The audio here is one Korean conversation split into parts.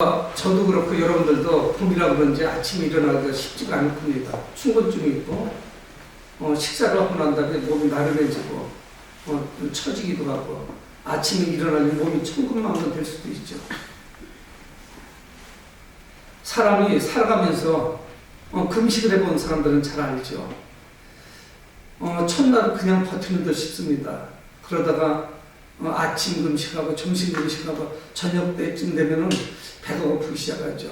저도 그렇고 여러분들도 봄이라 그런지 아침에 일어나기가 쉽지가 않을 겁니다. 충곤증이 있고 식사를 하고 난 다음에 몸이 나른해지고 처지기도 하고 아침에 일어나면 몸이 천근만근 될 수도 있죠. 사람이 살아가면서 금식을 해본 사람들은 잘 알죠. 첫날은 그냥 버티는 듯 싶습니다. 그러다가 아침 금식하고 점심 금식하고 저녁 때쯤 되면은 배가 고프기 시작하죠.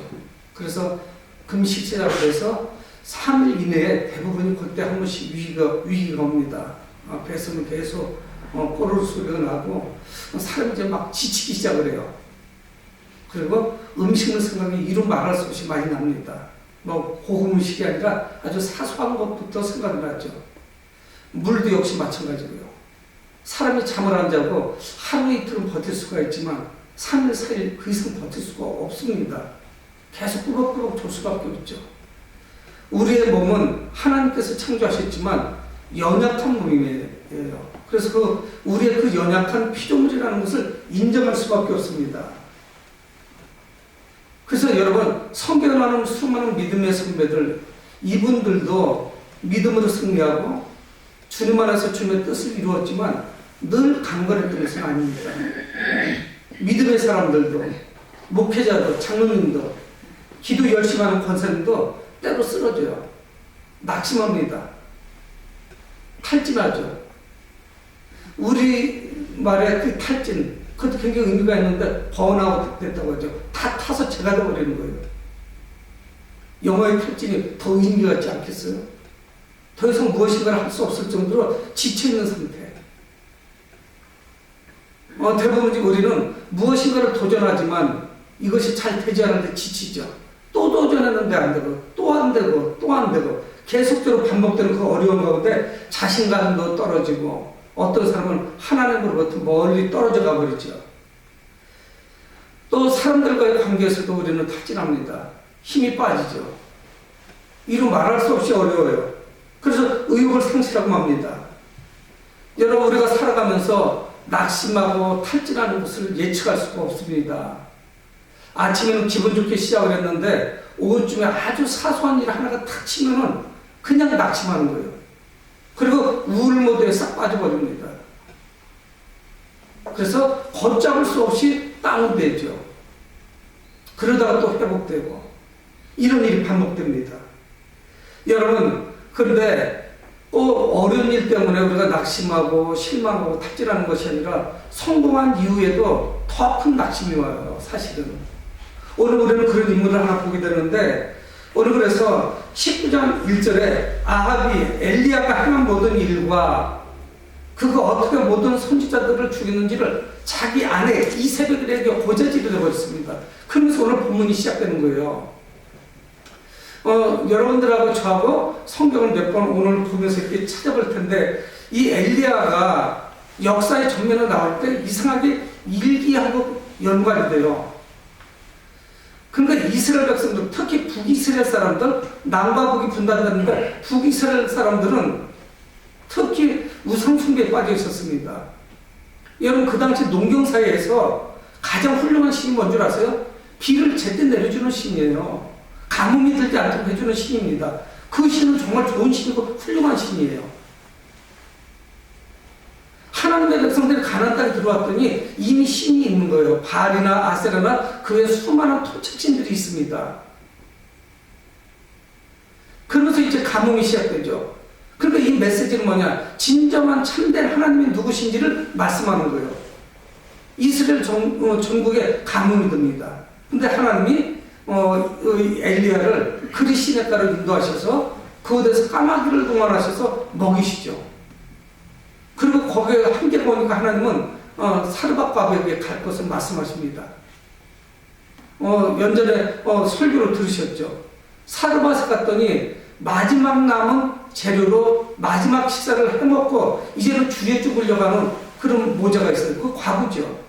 그래서 금식 시작을 해서 3일 이내에 대부분이 그때 한 번씩 위기가 옵니다. 배에서는 계속 꼬르르 소리가 나고 사람이 이제 막 지치기 시작을 해요. 그리고 음식의 생각이 이루 말할 수 없이 많이 납니다. 뭐 고급음식이 아니라 아주 사소한 것부터 생각이 나죠. 물도 역시 마찬가지고요. 사람이 잠을 안 자고 하루 이틀은 버틸 수가 있지만 3일, 4일 그 이상 버틸 수가 없습니다. 계속 꾸벅꾸벅 졸 수밖에 없죠. 우리의 몸은 하나님께서 창조하셨지만 연약한 몸이에요. 그래서 우리의 그 연약한 피조물이라는 것을 인정할 수밖에 없습니다. 그래서 여러분, 성경에 나오는 수많은 믿음의 선배들, 이분들도 믿음으로 승리하고 주님 안에서 주님의 뜻을 이루었지만 늘 강건했던 것은 아닙니다. 믿음의 사람들도, 목회자도, 장로님도, 기도 열심히 하는 권사님도 때로 쓰러져요. 낙심합니다. 탈진하죠. 우리 말에 그 탈진, 그것도 굉장히 의미가 있는데 번아웃 됐다고 하죠. 다 타서 제가 돼버리는 거예요. 영어의 탈진이 더 의미 같지 않겠어요? 더 이상 무엇인가를 할 수 없을 정도로 지쳐있는 상태. 대부분 우리는 무엇인가를 도전하지만 이것이 잘 되지 않는데 지치죠. 또 도전했는데 안 되고, 또 안 되고, 또 안 되고, 계속적으로 반복되는 그 어려운 가운데 자신감도 떨어지고, 어떤 사람은 하나님으로부터 멀리 떨어져 가버리죠. 또 사람들과의 관계에서도 우리는 탈진합니다. 힘이 빠지죠. 이루 말할 수 없이 어려워요. 그래서 의욕을 상실하고 맙니다. 여러분, 우리가 살아가면서 낙심하고 탈진하는 것을 예측할 수가 없습니다. 아침에는 기분 좋게 시작을 했는데 오후쯤에 아주 사소한 일 하나가 탁 치면은 그냥 낙심하는 거예요. 그리고 우울 모드에 싹 빠져버립니다. 그래서 걷잡을 수 없이 다운되죠. 그러다가 또 회복되고 이런 일이 반복됩니다. 여러분, 그런데 어려운 일 때문에 우리가 낙심하고 실망하고 탈진하는 것이 아니라 성공한 이후에도 더 큰 낙심이 와요. 사실은. 오늘 우리는 그런 인물을 하나 보게 되는데, 오늘 그래서 19장 1절에 아합이 엘리야가 행한 모든 일과 그가 어떻게 모든 선지자들을 죽였는지를 자기 아내 이세벨에게 고자질을 해버렸습니다. 그러면서 오늘 본문이 시작되는 거예요. 여러분들하고 저하고 성경을 몇 번 오늘 보면서 이렇게 찾아볼 텐데, 이 엘리야가 역사의 전면에 나올 때 이상하게 일기하고 연관이 돼요. 그러니까 이스라엘 백성들, 특히 북이스라엘 사람들, 남과 북이 분단되는데 북이스라엘 사람들은 특히 우상숭배에 빠져 있었습니다. 여러분, 그 당시 농경사회에서 가장 훌륭한 신이 뭔 줄 아세요? 비를 제때 내려주는 신이에요. 가뭄이 들지 않도록 해주는 신입니다. 그 신은 정말 좋은 신이고 훌륭한 신이에요. 하나님의 백성들이 가나안 땅에 들어왔더니 이미 신이 있는 거예요. 바알이나 아세라나 그 외 수많은 토착신들이 있습니다. 그러면서 이제 가뭄이 시작되죠. 그러니까 이 메시지는 뭐냐? 진정한 참된 하나님이 누구신지를 말씀하는 거예요. 이스라엘 전국에 가뭄이 듭니다. 근데 하나님이 엘리야를 그리 시냇가로 인도하셔서 그곳에서 까마귀를 동원하셔서 먹이시죠. 그리고 거기에 함께 보니까 하나님은 사르밧바벨에게 갈 것을 말씀하십니다. 연전에 설교를 들으셨죠. 사르밧에 갔더니 마지막 남은 재료로 마지막 식사를 해먹고 이제는 주에 죽으려고 하는 그런 모자가 있어요. 그 과부죠.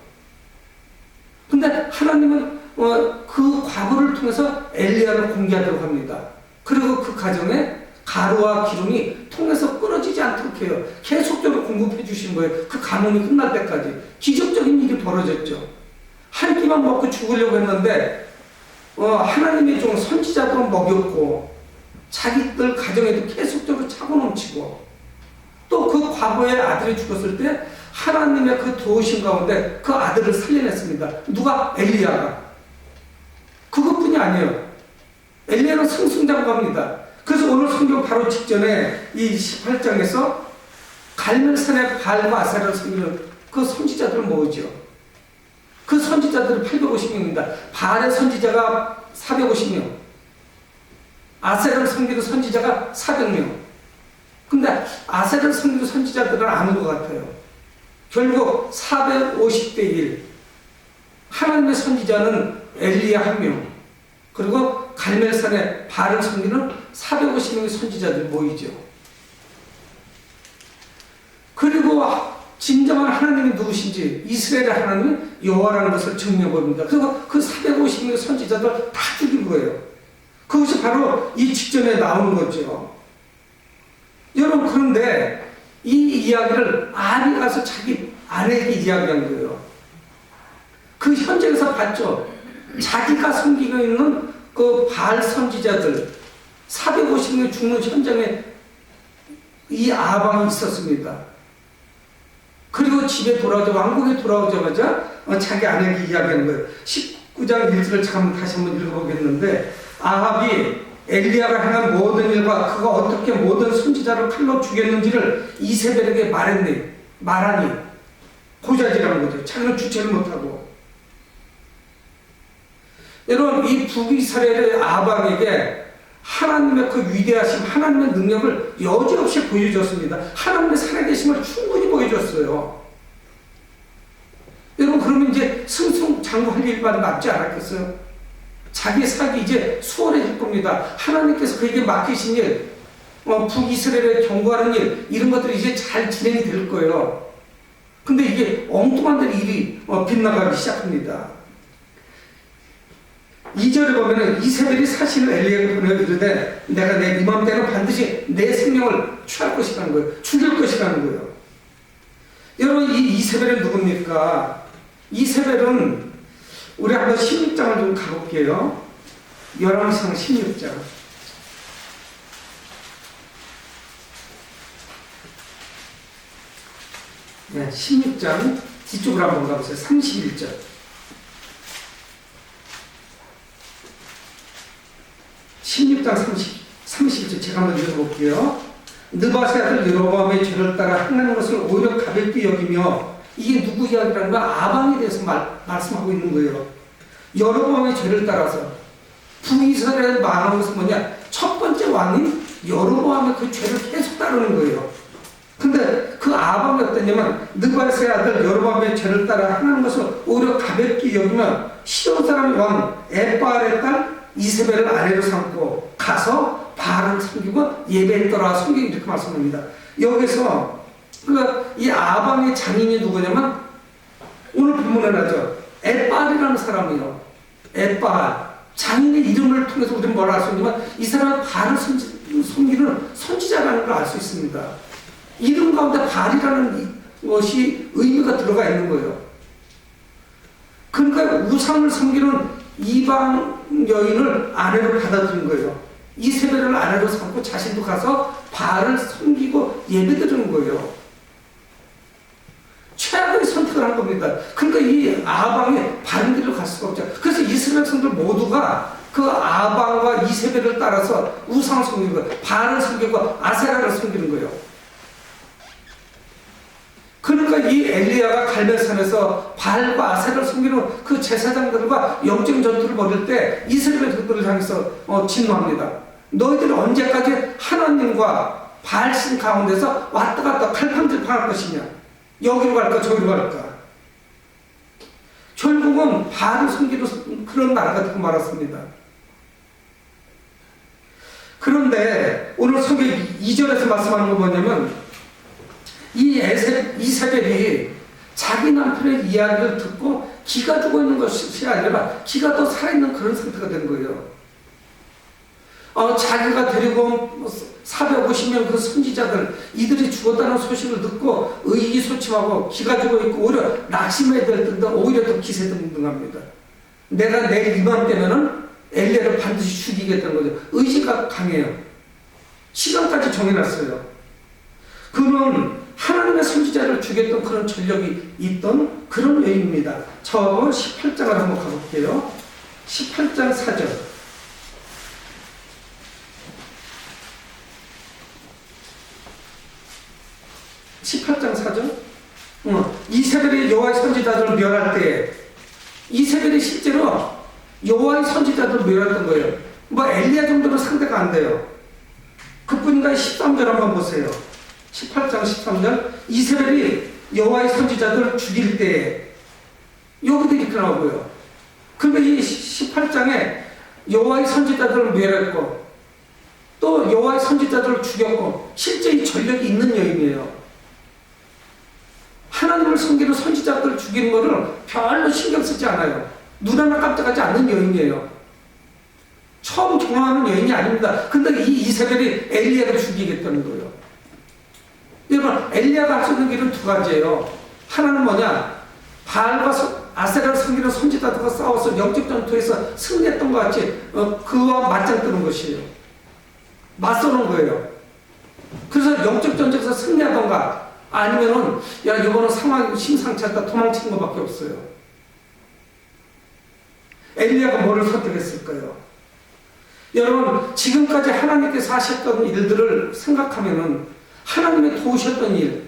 근데 하나님은 그 과부를 통해서 엘리야를 공개하도록 합니다. 그리고 그 가정에 가루와 기름이 통해서 끊어지지 않도록 해요. 계속적으로 공급해 주시는 거예요. 그 가뭄이 끝날 때까지. 기적적인 일이 벌어졌죠. 한 끼만 먹고 죽으려고 했는데 하나님의 종 선지자도 먹였고 자기들 가정에도 계속적으로 차고 넘치고 또 그 과거에 아들이 죽었을 때 하나님의 그 도우심 가운데 그 아들을 살려냈습니다. 누가? 엘리야가. 그것뿐이 아니에요. 엘리야는 승승장구합니다. 그래서 오늘 성경 바로 직전에 이 18장에서 갈멜산의 바알과 아세라를 섬기는 그 선지자들을 모으죠. 그 선지자들은 850명입니다. 바알의 선지자가 450명, 아세라를 섬기는 선지자가 400명. 근데 아세라를 섬기는 선지자들은 아는 것 같아요. 결국 450대 1. 하나님의 선지자는 엘리야 1명, 그리고 갈멜산의 바알을 섬기는 450명의 선지자들이 모이죠. 그리고 진정한 하나님이 누구신지 이스라엘의 하나님은 여호와라는 것을 증명합니다. 그래서 그 450명의 선지자들 다 죽인 거예요. 그것이 바로 이 직전에 나오는 거죠. 여러분, 그런데 이 이야기를 아합이 가서 자기 아내에게 이야기한 거예요. 그 현장에서 봤죠. 자기가 섬기고 있는 그 바알 선지자들 450명이 죽는 현장에 이 아방이 있었습니다. 그리고 집에 왕국에 돌아오자마자 자기 아내에게 이야기하는 거예요. 19장 1절을 잠깐 다시 한번 읽어보겠는데, 아합이 엘리야가 행한 모든 일과 그가 어떻게 모든 선지자를 칼로 죽였는지를 이세벨에게 말하니 고자질하는 거죠. 자기는 주체를 못하고. 여러분, 이 북이스라엘의 아방에게 하나님의 그 위대하심, 하나님의 능력을 여지없이 보여줬습니다. 하나님의 살아계심을 충분히 보여줬어요. 여러분, 그러면 이제 승승장구할 일만 남지 않았겠어요? 자기 사역이 이제 수월해질 겁니다. 하나님께서 그에게 맡기신 일, 북이스라엘을 경고하는 일, 이런 것들이 이제 잘 진행이 될 거예요. 근데 이게 엉뚱한 일이 빗나가기 시작합니다. 2절에 보면은 이세벨이 사신을 엘리야에게 보내어 이르되 내가 내 이맘때는 반드시 내 생명을 취할 것이라는 거예요. 죽일 것이라는 거예요. 여러분, 이 이세벨은 누굽니까? 이세벨은 우리 한번 16장을 좀 가볼게요. 열왕기상 16장. 네, 16장 뒤쪽으로 한번 가보세요. 31절. 16장 31절 제가 한번 읽어볼게요. 느밧의 아들 여로보암의 죄를 따라 행하는 것을 오히려 가볍게 여기며, 이게 누구 이야기라는 거야? 아방에 대해서 말씀하고 있는 거예요. 여로보암의 죄를 따라서 북이스라엘 망한 것은 뭐냐? 첫 번째 왕인 여로보암의 그 죄를 계속 따르는 거예요. 근데 그 아방이 어땠냐면, 느밧의 아들 여로보암의 죄를 따라 행하는 것을 오히려 가볍게 여기며 시돈 사람 왕 에바알의 딸 이세벨을 아내로 삼고 가서 바알을 섬기고 예배했더라. 성경이 이렇게 말씀합니다. 여기서 이 아방의 장인이 누구냐면 오늘 본문에 나죠. 에바알이라는 사람이요. 에바알. 장인의 이름을 통해서 우리는 뭘 알 수 있냐면 이 사람은 바알을 섬기는 선지자라는 걸 알 수 있습니다. 이름 가운데 바알이라는 것이 의미가 들어가 있는 거예요. 그러니까 우상을 섬기는 이방 여인을 아내로 받아들인 거예요. 이세벨을 아내로 삼고 자신도 가서 바알을 섬기고 예배드리는 거예요. 최악의 선택을 한 겁니다. 그러니까 이 아방의 바른 길로 갈 수가 없죠. 그래서 이스라엘 성들 모두가 그 아방과 이세벨을 따라서 우상을 섬기는 거예요. 바알을 섬기고 아세라를 섬기는 거예요. 그러니까 이 엘리야가 갈멜산에서 바알과 아세라를 섬기는 그 제사장들과 영적 전투를 벌일 때 이스라엘 백성들을 향해서 진노합니다. 너희들이 언제까지 하나님과 바알신 가운데서 왔다 갔다 칼판질판할 것이냐? 여기로 갈까 저기로 갈까? 결국은 바알을 섬기는 그런 나라가 되고 말았습니다. 그런데 오늘 성경 2절에서 말씀하는 거 뭐냐면, 이 이세벨이 자기 남편의 이야기를 듣고 기가 죽어 있는 것이 아니라 기가 더 살아있는 그런 상태가 된 거예요. 자기가 데리고 온 450명 그 선지자들, 이들이 죽었다는 소식을 듣고 의기소침하고 기가 죽어 있고 오히려 낙심해야 될 듯 오히려 더 기세등등합니다. 내가 내일 이맘때면은 엘리야를 반드시 죽이겠다는 거죠. 의지가 강해요. 시간까지 정해놨어요. 그는 하나님의 선지자를 죽였던 그런 전력이 있던 그런 여인입니다. 저하고 18장을 한번 가볼게요. 18장 4절. 18장 4절. 이세벨이 여호와의 선지자들을 멸할 때, 이세벨이 실제로 여호와의 선지자들을 멸했던 거예요. 뭐 엘리야 정도는 상대가 안 돼요. 그뿐인가 13절 한번 보세요. 18장 13절. 이세벨이 여호와의 선지자들을 죽일 때, 여기도 이렇게 나오고요. 그러니까 이 18장에 여호와의 선지자들을 멸했고 또 여호와의 선지자들을 죽였고 실제 이 전력이 있는 여인이에요. 하나님을 섬기는 선지자들을 죽이는 거를 별로 신경 쓰지 않아요. 눈 하나 깜짝하지 않는 여인이에요. 처음 경험하는 여인이 아닙니다. 근데 이 이세벨이 엘리야를 죽이겠다는 거예요. 여러분, 엘리야가 할 수 있는 길은 두 가지예요. 하나는 뭐냐? 바알과 아세라를 섬기는 선지자들과 싸워서 영적 전투에서 승리했던 것 같이 그와 맞짱 뜨는 것이에요. 맞서는 거예요. 그래서 영적 전쟁에서 승리하던가 아니면은 야 이거는 상황이 심상치 않다 도망치는 것밖에 없어요. 엘리야가 뭐를 선택했을까요? 여러분, 지금까지 하나님께서 하셨던 일들을 생각하면은 하나님의 도우셨던 일,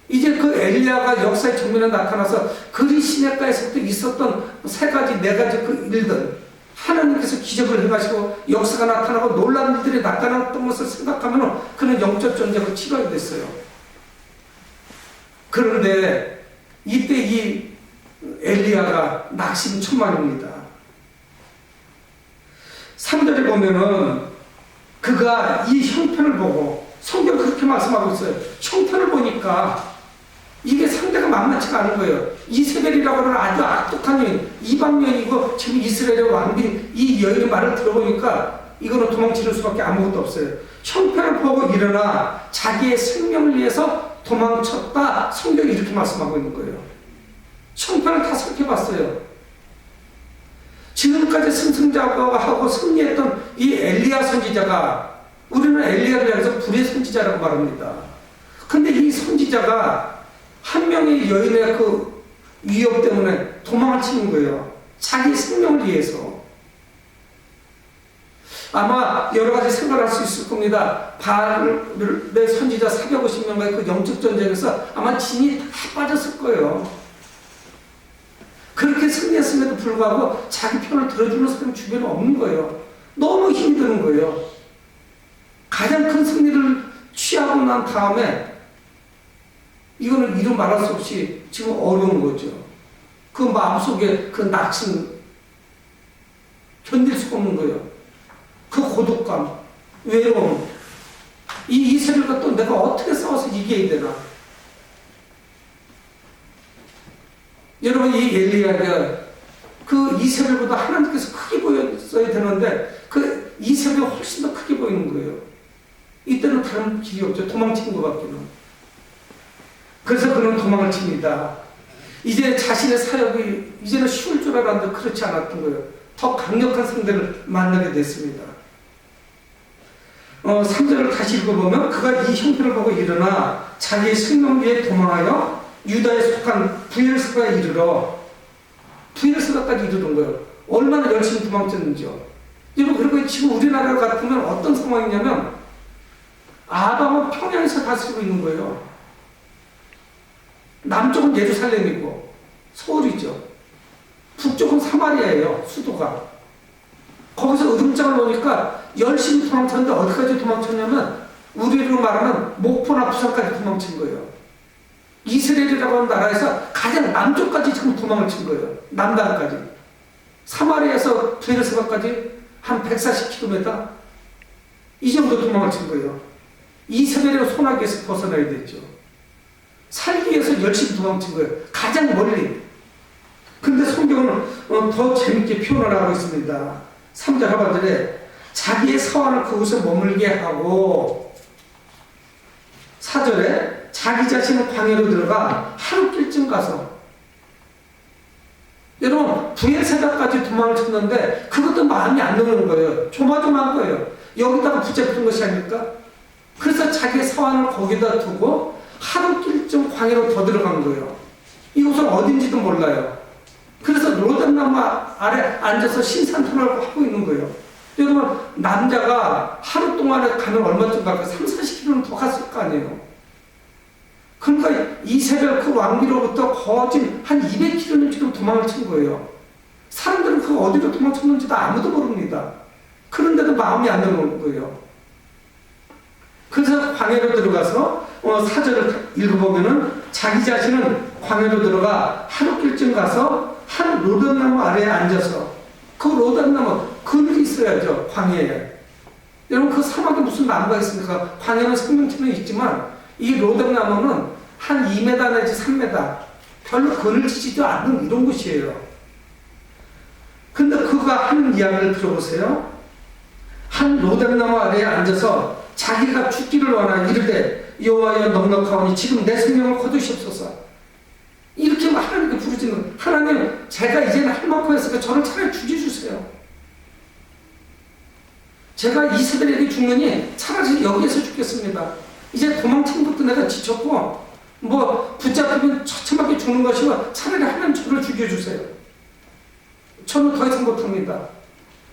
이제 그 엘리야가 역사의 정면에 나타나서 그리 시내가에서부터 있었던 세 가지, 네 가지 그 일들, 하나님께서 기적을 해가시고 역사가 나타나고 놀라운 일들이 나타났던 것을 생각하면 그는 영적 전쟁을 치러야 됐어요. 그런데 이때 이 엘리야가 낙심천만입니다. 3절에 보면은 그가 이 형편을 보고, 성경 그렇게 말씀하고 있어요. 형편을 보니까 이게 상대가 만만치가 않은 거예요. 이세벨이라고 하는 아주 악독한 여인, 이방여인이고 지금 이스라엘의 왕비, 이 여인의 말을 들어보니까 이거는 도망치는 수밖에 아무것도 없어요. 형편을 보고 일어나 자기의 생명을 위해서 도망쳤다. 성경이 이렇게 말씀하고 있는 거예요. 형편을 다 살펴봤어요. 지금까지 승승장구하고 승리했던 이 엘리야 선지자가, 우리는 엘리야를 향해서 불의 선지자라고 말합니다. 근데 이 선지자가 한 명의 여인의 그 위협 때문에 도망을 치는 거예요. 자기 생명을 위해서. 아마 여러 가지 생각을 할 수 있을 겁니다. 바알의 선지자 450명과의 그 영적 전쟁에서 아마 진이 다 빠졌을 거예요. 그렇게 승리했음에도 불구하고 자기 편을 들어주는 사람이 주변에 없는 거예요. 너무 힘드는 거예요. 가장 큰 승리를 취하고 난 다음에 이거는 이루 말할 수 없이 지금 어려운 거죠. 그 마음속에 그 낙심 견딜 수가 없는 거예요. 그 고독감, 외로움, 이 이세벨과 또 내가 어떻게 싸워서 이겨야 되나. 여러분, 이 엘리야가 그 이세벨보다 하나님께서 크게 보였어야 되는데 그 이세벨이 훨씬 더 크게 보이는 거예요. 이때는 다른 길이 없죠. 도망치는 것밖에는. 그래서 그는 도망을 칩니다. 이제 자신의 사역이 이제는 쉬울 줄 알았는데 그렇지 않았던 거예요. 더 강력한 상대를 만나게 됐습니다. 3절을 다시 읽어보면 그가 이 형편을 보고 일어나 자기의 생명 위에 도망하여 유다에 속한 부엘세바에 이르러, 부엘세바까지 이르는 거예요. 얼마나 열심히 도망쳤는지요. 여러분, 그리고 지금 우리나라 같으면 어떤 상황이냐면 아방은 평양에서 다스리고 있는 거예요. 남쪽은 예루살렘이고 서울이죠. 북쪽은 사마리아예요. 수도가. 거기서 으름장을 놓으니까 열심히 도망쳤는데 어디까지 도망쳤냐면 우리로 말하면 목포나 부산까지 도망친 거예요. 이스라엘이라고 하는 나라에서 가장 남쪽까지 지금 도망을 친 거예요. 남단까지. 사마리아에서 베르세바까지 한 140km 이 정도 도망을 친 거예요. 이스라엘의 소나기에서 벗어나야 됐죠. 살기 위해서 열심히 도망친 거예요. 가장 멀리. 근데 성경은 더 재밌게 표현을 하고 있습니다. 3절 하반절에 자기의 사환을 그곳에 머물게 하고, 4절에 자기 자신은 광야로 들어가 하루길쯤 가서, 여러분, 부엘세바까지 도망을 쳤는데 그것도 마음이 안 드는 거예요. 조마조마한 거예요. 여기다가 붙잡힌 것이 아닐까? 그래서 자기 사환을 거기다 두고 하루 길쯤 광야로 더 들어간 거예요. 이곳은 어딘지도 몰라요. 그래서 로뎀나무 아래 앉아서 신산토를 하고 있는 거예요. 여러분, 남자가 하루 동안에 가면 얼마쯤 갈까요? 3, 40km는 더 갔을 거 아니에요. 그러니까 이세벨 그 왕비로부터 거진 한 200km는 지금 도망을 친 거예요. 사람들은 그 어디로 도망쳤는지도 아무도 모릅니다. 그런데도 마음이 안 드는 거예요. 그래서 광야로 들어가서 사절을 읽어보면은 자기 자신은 광야로 들어가 하루 길쯤 가서 한 로뎀나무 아래에 앉아서, 그 로뎀나무 그늘이 있어야죠, 광야에. 여러분, 그 사막에 무슨 나무가 있습니까? 광야는 생명체는 있지만 이 로뎀나무는 한 2m 내지 3m, 별로 그늘지지도 않는 이런 곳이에요. 근데 그가 하는 이야기를 들어보세요. 한 로뎀나무 아래에 앉아서 자기가 죽기를 원하 이르되 여호와여 넉넉하오니 지금 내 생명을 거두시옵소서. 이렇게 하나님께 부르짖는, 하나님, 제가 이제는 할 만큼 했으니까 저를 차라리 죽여주세요. 제가 이세벨에게 죽느니 차라리 여기에서 죽겠습니다. 이제 도망친 것도 내가 지쳤고 붙잡히면 처참하게 죽는 것이고 차라리 하나님 저를 죽여주세요. 저는 더 이상 못합니다.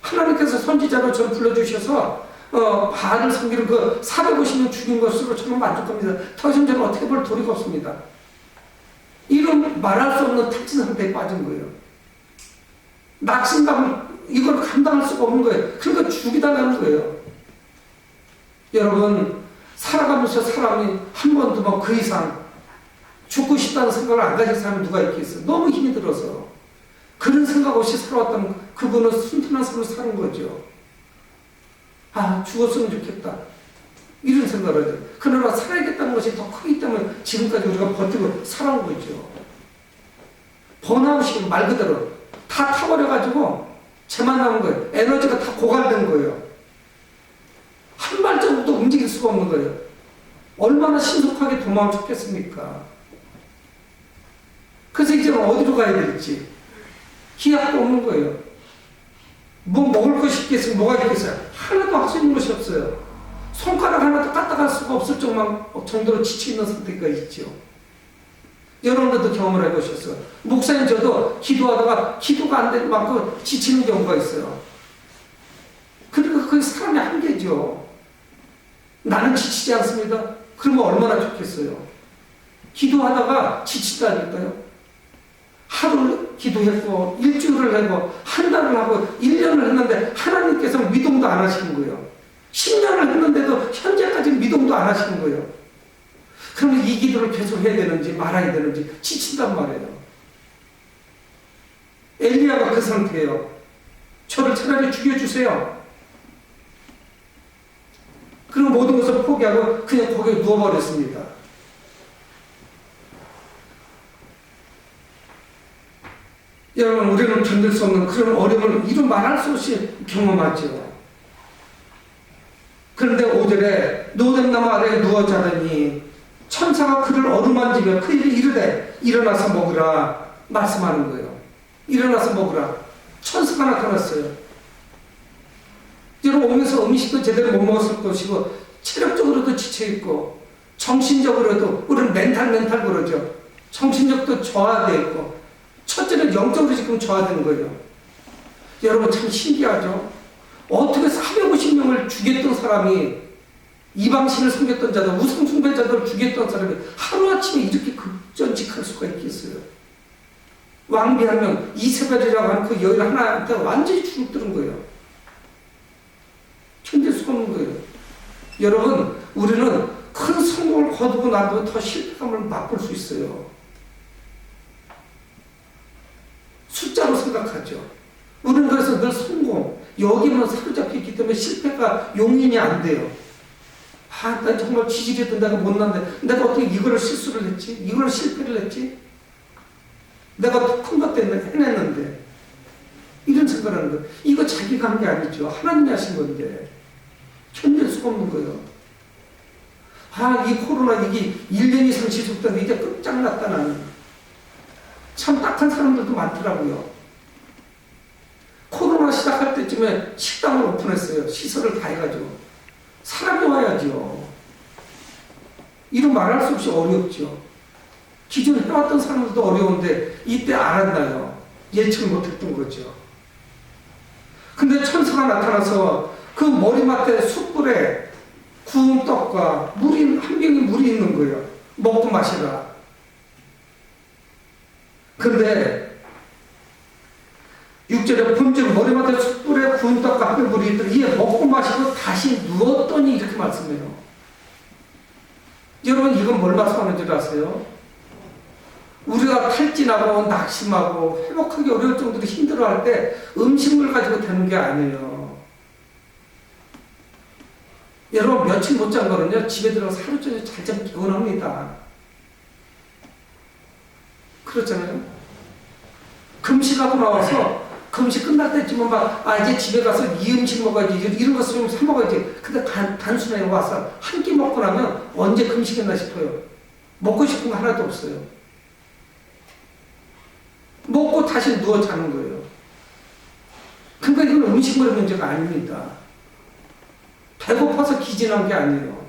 하나님께서 선지자로 저를 불러주셔서 바알을 섬기는 그 450명 죽인 것으로 저는 만족합니다. 더 이상 저는 어떻게 볼 도리가 없습니다. 이런 말할 수 없는 탈진 상태에 빠진 거예요. 낙심감, 이걸 감당할 수가 없는 거예요. 그러니까 죽이달라는 거예요. 여러분, 살아가면서 사람이 한 번도 그 이상 죽고 싶다는 생각을 안 가진 사람이 누가 있겠어요? 너무 힘이 들어서. 그런 생각 없이 살아왔다면 그분은 순탄한 삶을 사는 거죠. 아, 죽었으면 좋겠다, 이런 생각을 하죠. 그러나 살아야겠다는 것이 더 크기 때문에 지금까지 우리가 버티고 살아온 거죠. 번아웃이 말 그대로 다 타버려가지고 재만 남은 거예요. 에너지가 다 고갈된 거예요. 한 발자국도 움직일 수가 없는 거예요. 얼마나 신속하게 도망을 쳤겠습니까? 그래서 이제는 어디로 가야 될지 기약도 없는 거예요. 뭐 먹을 것이 있겠어요? 뭐가 있겠어요? 하나도 할 수 있는 것이 없어요. 손가락 하나도 까딱할 수가 없을 정도로 지쳐있는 상태가 있죠. 여러분들도 경험을 해보셨어요. 목사님, 저도 기도하다가 기도가 안 될 만큼 지치는 경우가 있어요. 그러니까 그게 사람의 한계죠. 나는 지치지 않습니다. 그러면 얼마나 좋겠어요. 기도하다가 지치다니까요. 하루 기도했고, 일주일을 하고, 한 달을 하고, 1년을 했는데 하나님께서 미동도 안 하시는 거예요. 10년을 했는데도 현재까지 미동도 안 하시는 거예요. 그러면 이 기도를 계속 해야 되는지 말아야 되는지 지친단 말이에요. 엘리야가 그 상태예요. 저를 차라리 죽여주세요. 그리고 모든 것을 포기하고 그냥 거기에 누워버렸습니다. 여러분, 우리는 견딜 수 없는 그런 어려움을 이루 말할 수 없이 경험하죠. 그런데 5절에 로뎀나무 아래에 누워 자더니 천사가 그를 어루만지며 그 입에 이르되 일어나서 먹으라 말씀하는 거예요. 일어나서 먹으라. 천사가 나타났어요. 여러분, 오면서 음식도 제대로 못 먹었을 것이고 체력적으로도 지쳐있고 정신적으로도, 우리는 멘탈 그러죠. 정신력도 저하되어 있고, 첫째는 영적으로 지금 저하되는 거예요. 여러분, 참 신기하죠. 어떻게 450명을 죽였던 사람이, 이방신을 섬겼던 자들, 우상숭배자들을 죽였던 사람이 하루아침에 이렇게 급전직할 수가 있겠어요. 왕비 한 명, 이세벨이라고 하는 그 여인 하나한테 완전히 주눅들은 거예요. 견딜 수가 없는 거예요. 여러분, 우리는 큰 성공을 거두고 나도 더 실패감을 맛볼 수 있어요. 숫자로 생각하죠. 우리는 그래서 늘 성공, 여기만 사로잡혀 있기 때문에 실패가 용인이 안 돼요. 아, 난 정말 지질이던 내가 못난데 내가 어떻게 이거를 실수를 했지? 이걸 실패를 했지? 내가 더 큰 것 때문에 해냈는데, 이런 생각을 하는 거예요. 이거 자기가 한 게 아니죠. 하나님이 하신 건데 견딜 수가 없는 거예요. 아, 이 코로나 이게 1년 이상 지속되는데 이제 끝장났다. 나는 참 딱한 사람들도 많더라고요. 코로나 시작할 때쯤에 식당을 오픈했어요. 시설을 다 해가지고. 사람이 와야죠. 이런 말할 수 없이 어렵죠. 기존에 해왔던 사람들도 어려운데 이때 알았나요? 예측을 못했던 거죠. 근데 천사가 나타나서 그 머리맡에 숯불에 구운 떡과 물이, 한 병이 물이 있는 거예요. 먹고 마시라. 근데 6절에 본즉 머리맡에 숯불에 구운 떡과 한 병 물이 있더니 이에 먹고 마시고 다시 누웠더니 이렇게 말씀해요. 여러분 이건 뭘 말씀하는 줄 아세요? 우리가 탈진하고 낙심하고 회복하기 어려울 정도로 힘들어할 때 음식물 가지고 되는 게 아니에요. 여러분 며칠 못 잔 거는요 집에 들어가서 하루 종일 잘잠 개운합니다. 그렇잖아요. 금식하고 나와서 금식 끝날 때쯤은 이제 집에 가서 이 음식 먹어야지 이런 것을 좀 사 먹어야지. 근데 단순하게 와서 한 끼 먹고 나면 언제 금식했나 싶어요. 먹고 싶은 거 하나도 없어요. 먹고 다시 누워 자는 거예요. 그러니까 이건 음식물의 문제가 아닙니다. 배고파서 기진한 게 아니에요.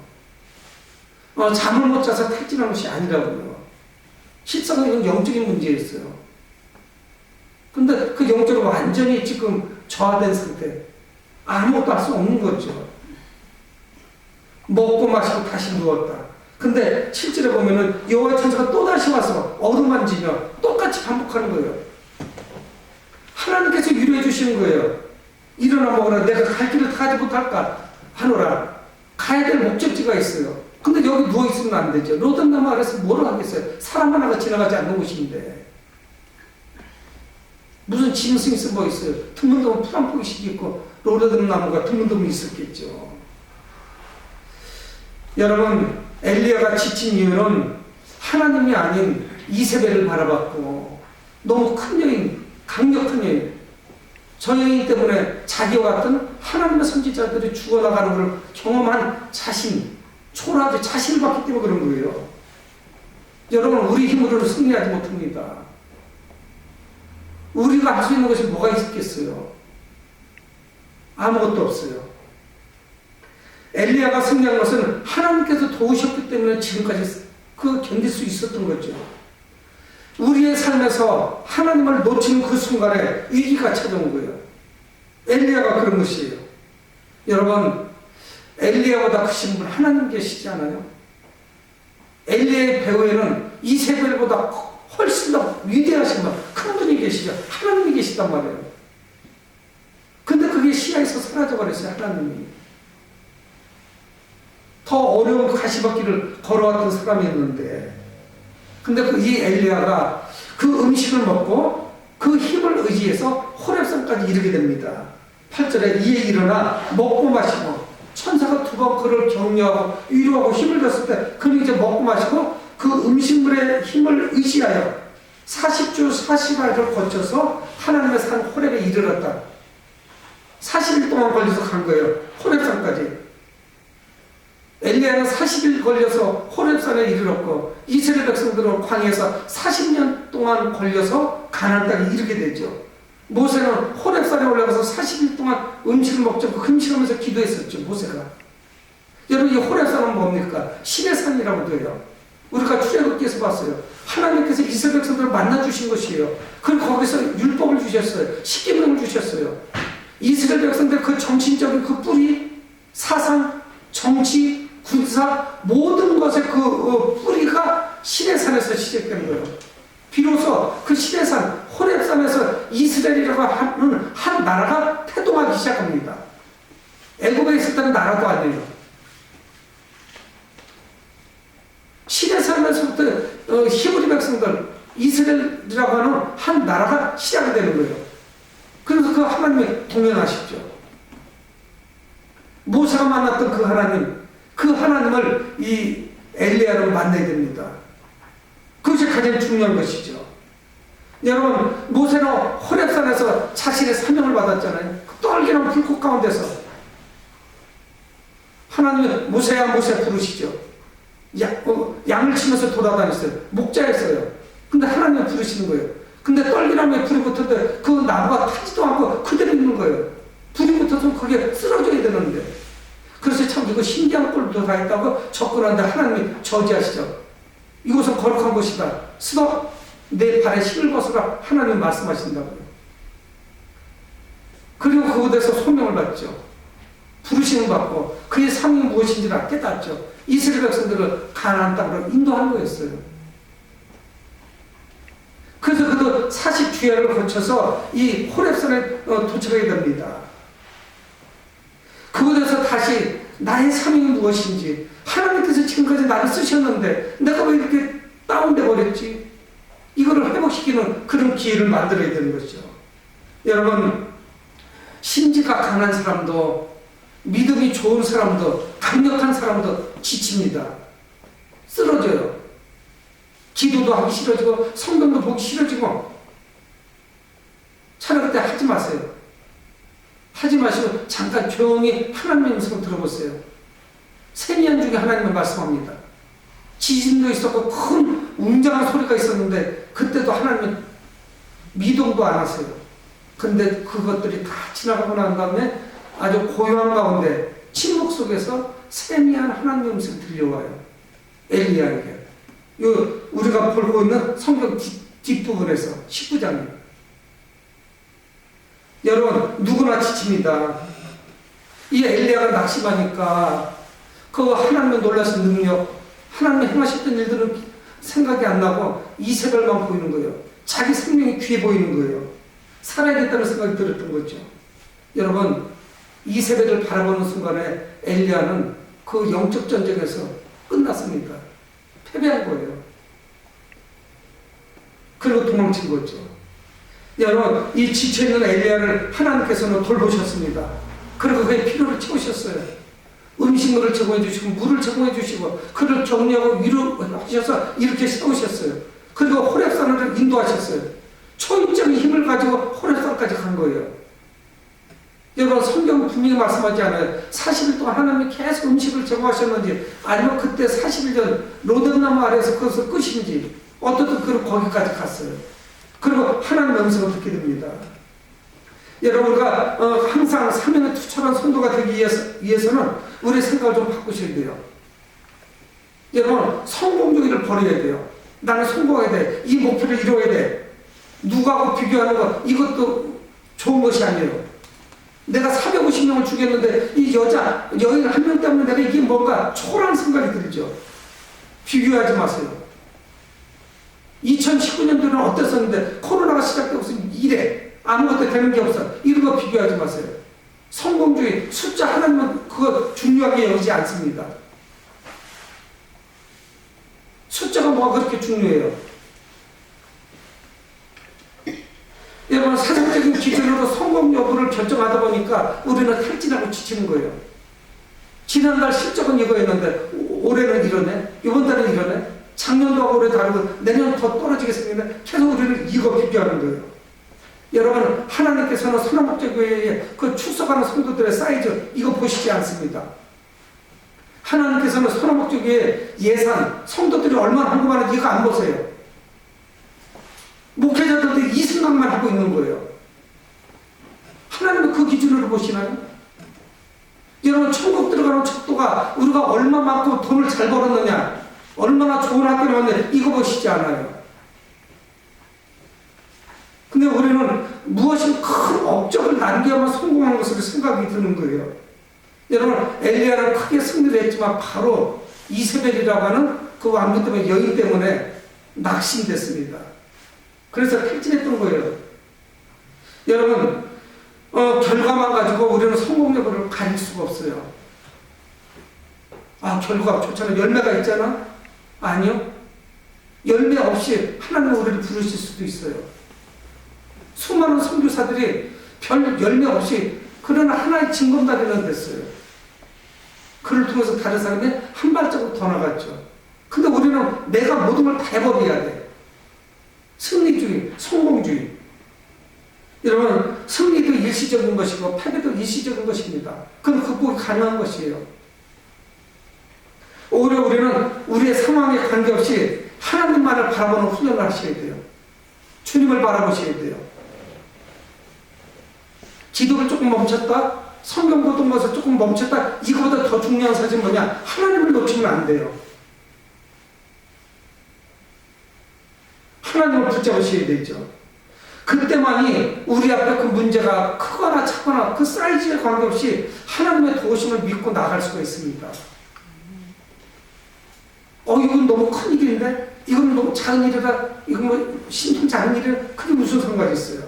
잠을 못 자서 탈진한 것이 아니라고요. 실상은 이건 영적인 문제였어요. 근데 그 영적으로 완전히 지금 저하된 상태. 아무것도 할 수 없는 거죠. 먹고 마시고 다시 누웠다. 근데 실제로 보면은 여호와의 천사가 또다시 와서 어루만지며 똑같이 반복하는 거예요. 하나님께서 위로해 주시는 거예요. 일어나 먹으라. 내가 갈 길을 가지 못할까 하노라. 가야 될 목적지가 있어요. 근데 여기 누워있으면 안 되죠. 로뎀나무 아래서 뭐를 하겠어요. 사람 하나가 지나가지 않는 곳인데 무슨 짐승이 있어 뭐 있어요. 드문드문 풀 한 포기씩 있고 로뎀나무가 드문드문 있었겠죠. 여러분 엘리야가 지친 이유는 하나님이 아닌 이세벨을 바라봤고 너무 큰 여인, 강력한 여인, 저 여인 때문에 자기와 같은 하나님의 선지자들이 죽어나가는 것을 경험한 자신, 초라하게 자신을 받기 때문에 그런 거예요. 여러분 우리 힘으로는 승리하지 못합니다. 우리가 할 수 있는 것이 뭐가 있겠어요? 아무것도 없어요. 엘리야가 승리한 것은 하나님께서 도우셨기 때문에 지금까지 견딜 수 있었던 거죠. 우리의 삶에서 하나님을 놓치는 그 순간에 위기가 찾아온 거예요. 엘리야가 그런 것이에요. 여러분 엘리야보다 크신 분 하나님 계시지 않아요? 엘리야의 배후에는 이세벨보다 훨씬 더 위대하신 분, 큰 분이 계시죠. 하나님이 계시단 말이에요. 근데 그게 시야에서 사라져버렸어요. 하나님이. 더 어려운 가시밭길을 걸어왔던 사람이었는데 근데 이 엘리야가 그 음식을 먹고 그 힘을 의지해서 호렙산까지 이르게 됩니다. 8절에 이에 일어나 먹고 마시고 천사가 두 번 그를 격려하고 위로하고 힘을 줬을 때 그는 이제 먹고 마시고 그 음식물의 힘을 의지하여 40주 40일을 거쳐서 하나님의 산 호렙에 이르렀다. 40일 동안 걸려서 간 거예요. 호렙산까지. 엘리야는 40일 걸려서 호렙산에 이르렀고 이스라엘 백성들은 광야에서 40년 동안 걸려서 가나안 땅에 이르게 되죠. 모세는 호렙산에 올라가서 40일 동안 음식을 먹지 않고 금식하면서 기도했었죠. 모세가. 여러분 이 호렙산은 뭡니까? 신의 산이라고도 해요. 우리가 출애굽기에서 봤어요. 하나님께서 이스라엘 백성들을 만나주신 것이에요. 그리고 거기서 율법을 주셨어요. 십계명을 주셨어요. 이스라엘 백성들 그 정신적인 그 뿌리, 사상, 정치, 군사 모든 것의 그 뿌리가 시내산에서 시작된 거예요. 비로소 그 시내산 호렙산에서 이스라엘이라고 하는 한 나라가 태동하기 시작합니다. 애굽에 있을 때는 나라도 아니에요. 시내산에서부터 히브리 백성들 이스라엘이라고 하는 한 나라가 시작이 되는 거예요. 그래서 그 하나님이 동행하시죠. 모세가 만났던 그 하나님, 그 하나님을 이 엘리야는 만나야 됩니다. 그것이 가장 중요한 것이죠. 여러분 모세는 호렙산에서 자신의 사명을 받았잖아요. 그 떨기는 불꽃 가운데서 하나님은 모세야 모세 부르시죠. 양을 치면서 돌아다녔어요. 목자였어요. 근데 하나님은 부르시는 거예요. 근데 떨기나무에 불이 붙었는데 그 나무가 타지도 않고 그대로 있는 거예요. 불이 붙었으면 그게 쓰러져야 되는데. 그래서 참 이거 신기한 꼴도 다 있다고 접근하는데 하나님이 저지하시죠. 이곳은 거룩한 곳이다. 스톱! 내 발에 힘을 벗어라. 하나님 말씀하신다고요. 그리고 그곳에서 소명을 받죠. 부르심을 받고 그의 삶이 무엇인지를 깨닫죠. 이스라엘 백성들을 가나안 땅으로 인도한 거였어요. 그래서 그도 40주야를 거쳐서 이 호렙산에 도착하게 됩니다. 그곳에서 다시 나의 삶이 무엇인지, 하나님께서 지금까지 나를 쓰셨는데 내가 왜 이렇게 다운돼 버렸지? 이거를 회복시키는 그런 기회를 만들어야 되는 것이죠. 여러분, 심지가 강한 사람도, 믿음이 좋은 사람도, 강력한 사람도 지칩니다. 쓰러져요. 기도도 하기 싫어지고 성경도 보기 싫어지고. 차라리 그때 하지 마세요. 하지 마시고 잠깐 조용히 하나님의 음성을 들어보세요. 세미한 중에 하나님은 말씀합니다. 지진도 있었고 큰 웅장한 소리가 있었는데 그때도 하나님은 미동도 안 하세요. 근데 그것들이 다 지나가고 난 다음에 아주 고요한 가운데 침묵 속에서 세미한 하나님의 음성이 들려와요. 엘리야에게. 우리가 보고 있는 성경 뒷부분에서 19장입니다. 여러분, 누구나 지칩니다. 이 엘리야가 낙심하니까 그 하나님의 놀라신 능력, 하나님의 행하셨던 일들은 생각이 안 나고 이세벨만 보이는 거예요. 자기 생명이 귀해 보이는 거예요. 살아야겠다는 생각이 들었던 거죠. 여러분, 이세벨을 바라보는 순간에 엘리야는 그 영적 전쟁에서 끝났습니다. 패배한 거예요. 그리고 도망친 거죠. 여러분, 이 지쳐있는 엘리야를 하나님께서는 돌보셨습니다. 그리고 그의 필요를 채우셨어요. 음식물을 제공해 주시고 물을 제공해 주시고 그를 격려하고 위로하셔서 이렇게 세우셨어요. 그리고 호렙산을 인도하셨어요. 초인적인 힘을 가지고 호렙산까지 간 거예요. 여러분, 성경은 분명히 말씀하지 않아요. 40일 동안 하나님이 계속 음식을 제공하셨는지, 아니면 그때 40일 전 로뎀나무 아래에서 그것을 끝인지, 어떻든 거기까지 갔어요. 그리고 하나님의 음성을 듣게 됩니다. 여러분, 우리가 항상 사명에 투철한 성도가 되기 위해서는 우리의 생각을 좀 바꾸셔야 돼요. 여러분, 성공주의를 버려야 돼요. 나는 성공해야 돼. 이 목표를 이루어야 돼. 누구하고 비교하는 거, 이것도 좋은 것이 아니에요. 내가 450명을 죽였는데 이 여인 한 명 때문에 내가 이게 뭔가 초라한 생각이 들죠. 비교하지 마세요. 2019년도는 어땠었는데 코로나가 시작되고서 이래 아무것도 되는 게 없어. 이런 거 비교하지 마세요. 성공주의, 숫자 하나님은 그거 중요하게 여기지 않습니다. 숫자가 뭐가 그렇게 중요해요? 여러분, 사상적인 기준으로 성공 여부를 결정하다 보니까 우리는 탈진하고 지치는 거예요. 지난달 실적은 이거였는데 올해는 이러네, 이번 달은 이러네, 작년도하고 올해 다르고 내년 더 떨어지게 생겼네. 계속 우리는 이거 비교하는 거예요. 여러분, 하나님께서는 소나목적교회에 그 출석하는 성도들의 사이즈 이거 보시지 않습니다. 하나님께서는 소나목적교회 예산, 성도들이 얼마나 헌금하는지 이거 안 보세요. 목회자들도 이 생각만 하고 있는 거예요. 하나님은 그 기준으로 보시나요? 여러분, 천국 들어가는 척도가 우리가 얼마만큼 돈을 잘 벌었느냐, 얼마나 좋은 학교를 왔는데 이거 보시지 않아요. 근데 우리는 무엇이 큰 업적을 남겨야만 성공하는 것으로 생각이 드는 거예요. 여러분, 엘리야는 크게 승리를 했지만 바로 이세벨이라고 하는 그 왕비 때문에, 여인 때문에 낙심됐습니다. 그래서 탈진했던 거예요. 여러분, 결과만 가지고 우리는 성공 여부를 가릴 수가 없어요. 아, 결과가 좋잖아. 열매가 있잖아. 아니요. 열매 없이 하나님은 우리를 부르실 수도 있어요. 수많은 선교사들이 별 열매 없이 그러나 하나의 징검다리는 됐어요. 그를 통해서 다른 사람이 한 발자국 더 나갔죠. 근데 우리는 내가 모든 걸 다 해버려야 돼. 승리주의, 성공주의. 여러분, 승리도 일시적인 것이고 패배도 일시적인 것입니다. 그건 극복이 가능한 것이에요. 오히려 우리는 우리의 상황에 관계없이 하나님만을 바라보는 훈련을 하셔야 돼요. 주님을 바라보셔야 돼요. 기도를 조금 멈췄다, 성경 보던 것을 조금 멈췄다, 이거보다 더 중요한 사실은 뭐냐? 하나님을 놓치면 안 돼요. 하나님을 붙잡으셔야 되죠. 그때만이 우리 앞에 그 문제가 크거나 작거나 그 사이즈에 관계없이 하나님의 도우심을 믿고 나갈 수가 있습니다. 이건 너무 큰 일인데? 이건 너무 작은 일이다? 이건 뭐 심심 작은 일이다? 그게 무슨 상관이 있어요?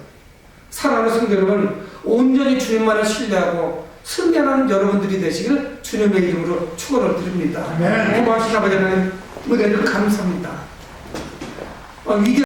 사랑하는 성도 여러분, 온전히 주님만을 신뢰하고 승리하는 여러분들이 되시기를 주님의 이름으로 축원을 드립니다. 고마우신 아버지 하나님, 은혜를 감사합니다.